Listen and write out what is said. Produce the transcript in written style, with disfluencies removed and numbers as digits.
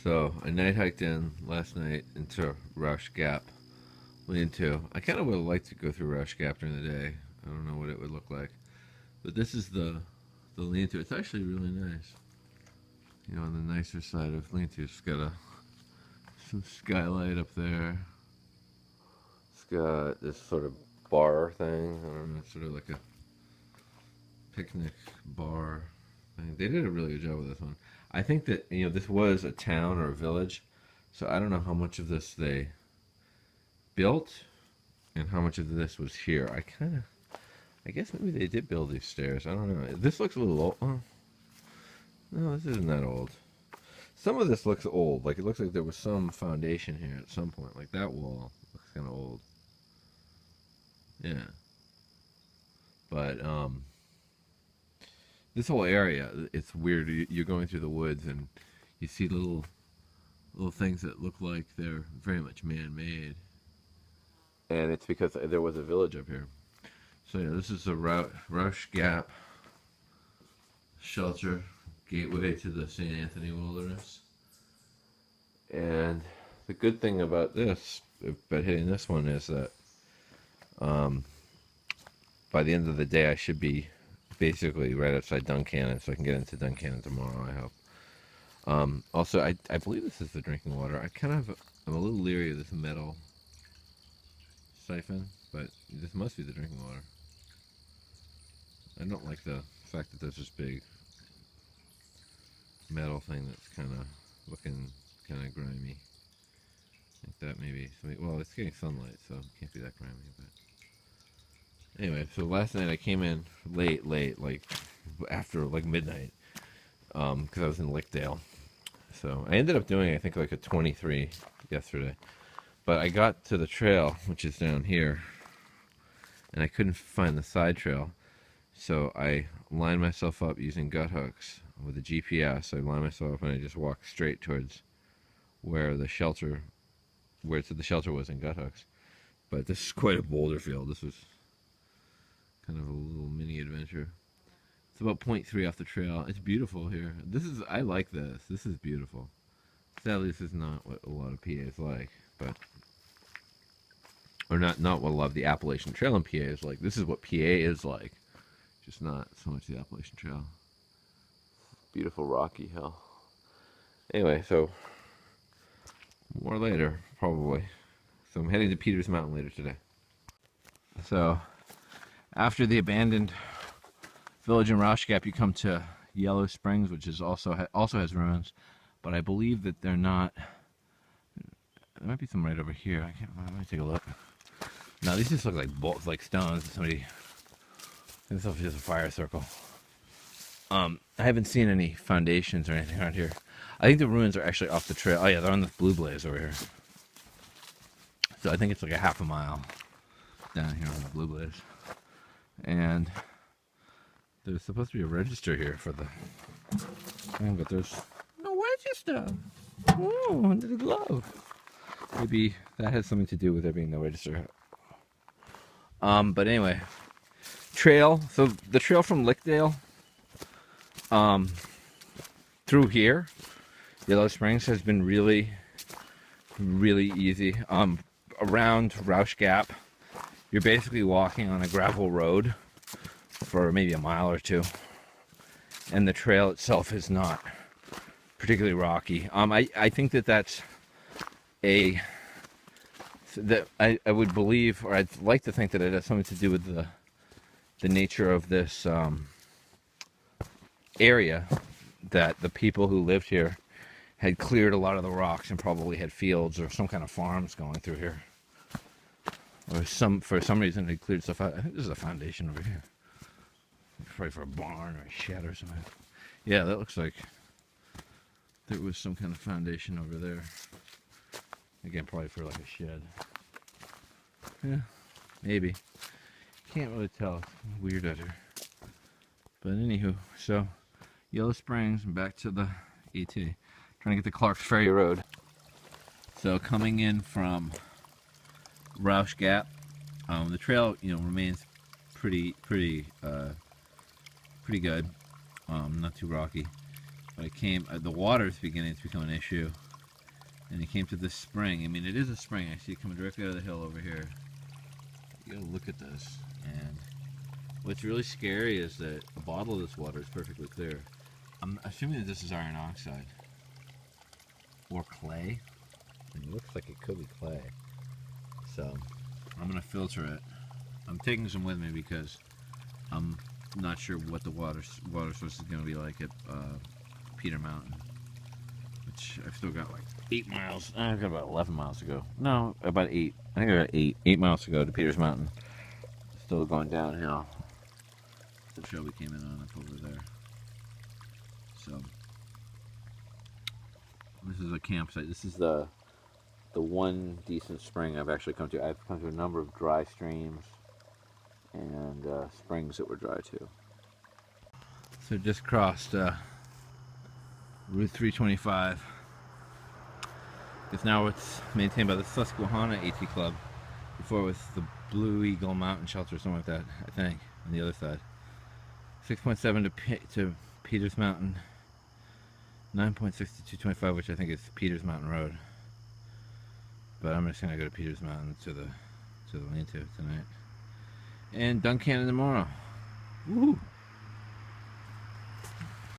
So I night hiked in last night into Rush Gap lean-to. I kind of would have liked to go through Rush Gap during the day. I don't know what it would look like, but this is the lean-to. It's actually really nice. You know, on the nicer side of lean-to, it's got some skylight up there. It's got this sort of bar thing. I don't know, it's sort of like a picnic bar thing. They did a really good job with this one. I think that, you know, this was a town or a village, so I don't know how much of this they built and how much of this was here. I guess maybe they did build these stairs. I don't know. This looks a little old. Oh, no, this isn't that old. Some of this looks old. Like, it looks like there was some foundation here at some point. Like, that wall looks kind of old. Yeah. But, this whole area, it's weird. You're going through the woods and you see little things that look like they're very much man-made. And it's because there was a village up here. So yeah, this is a Rush Gap shelter, gateway to the St. Anthony Wilderness. And the good thing about this, about hitting this one, is that by the end of the day I should be basically right outside Duncannon, so I can get into Duncannon tomorrow, I hope. Also, I believe this is the drinking water. I'm a little leery of this metal siphon, but this must be the drinking water. I don't like the fact that there's this big metal thing that's kind of looking kind of grimy. I think that maybe, well, it's getting sunlight, so it can't be that grimy, but anyway, so last night I came in late, like after like midnight, because I was in Lickdale. So I ended up doing, I think, like a 23 yesterday. But I got to the trail, which is down here, and I couldn't find the side trail. So I lined myself up using gut hooks with a GPS. I lined myself up and I just walked straight towards where the shelter was in gut hooks. But this is quite a boulder field. This was kind of a little mini adventure. It's about 0.3 off the trail. It's beautiful here. I like this. This is beautiful. Sadly, this is not what a lot of PA is like, but, or not what a lot of the Appalachian Trail in PA is like. This is what PA is like, just not so much the Appalachian Trail. Beautiful rocky hill. Anyway, so more later, probably. So I'm heading to Peters Mountain later today. So after the abandoned village in Rush Gap, you come to Yellow Springs, which is also has ruins, but I believe that they're not. There might be some right over here. Let me take a look. No, these just look like bolts, like stones. Somebody. This is just a fire circle. I haven't seen any foundations or anything around here. I think the ruins are actually off the trail. Oh yeah, they're on the Blue Blaze over here. So I think it's like a half a mile down here on the Blue Blaze. And there's supposed to be a register here for the thing, but there's no register. Oh, under the glove. Maybe that has something to do with there being no register. But anyway, trail. So the trail from Lickdale through here, Yellow Springs, has been really, really easy. Around Rush Gap, you're basically walking on a gravel road for maybe a mile or two, and the trail itself is not particularly rocky. I think that's I would believe, or I'd like to think that it has something to do with the nature of this area, that the people who lived here had cleared a lot of the rocks and probably had fields or some kind of farms going through here, or for some reason they cleared stuff out. I think this is a foundation over here, probably for a barn or a shed or something. Yeah, that looks like there was some kind of foundation over there. Again, probably for like a shed. Yeah, maybe. Can't really tell. It's weird out here. But anywho, so Yellow Springs and back to the ET. Trying to get to Clark's Ferry Road. So coming in from Rush Gap, the trail, remains pretty good. Not too rocky. But the water is beginning to become an issue. And it came to this spring. I mean, it is a spring. I see it coming directly out of the hill over here. You gotta look at this. And what's really scary is that the bottle of this water is perfectly clear. I'm assuming that this is iron oxide. Or clay. It looks like it could be clay. So, I'm gonna filter it. I'm taking some with me because I'm not sure what the water source is gonna be like at Peter Mountain. Which I've still got like 8 miles. I've got about 11 miles to go. No, about 8. I think I got 8 miles to go to Peters Mountain. Still going downhill. The trail we came in on up over there. So this is a campsite. This is the one decent spring I've actually come to. I've come to a number of dry streams and springs that were dry too. So just crossed Route 325. Because now it's maintained by the Susquehanna AT Club. Before it was the Blue Eagle Mountain Shelter or something like that, I think, on the other side. 6.7 to Peters Mountain. 9.6 to 225, which I think is Peters Mountain Road. But I'm just gonna go to Peters Mountain to the lean-to tonight. And Duncannon tomorrow. Woo!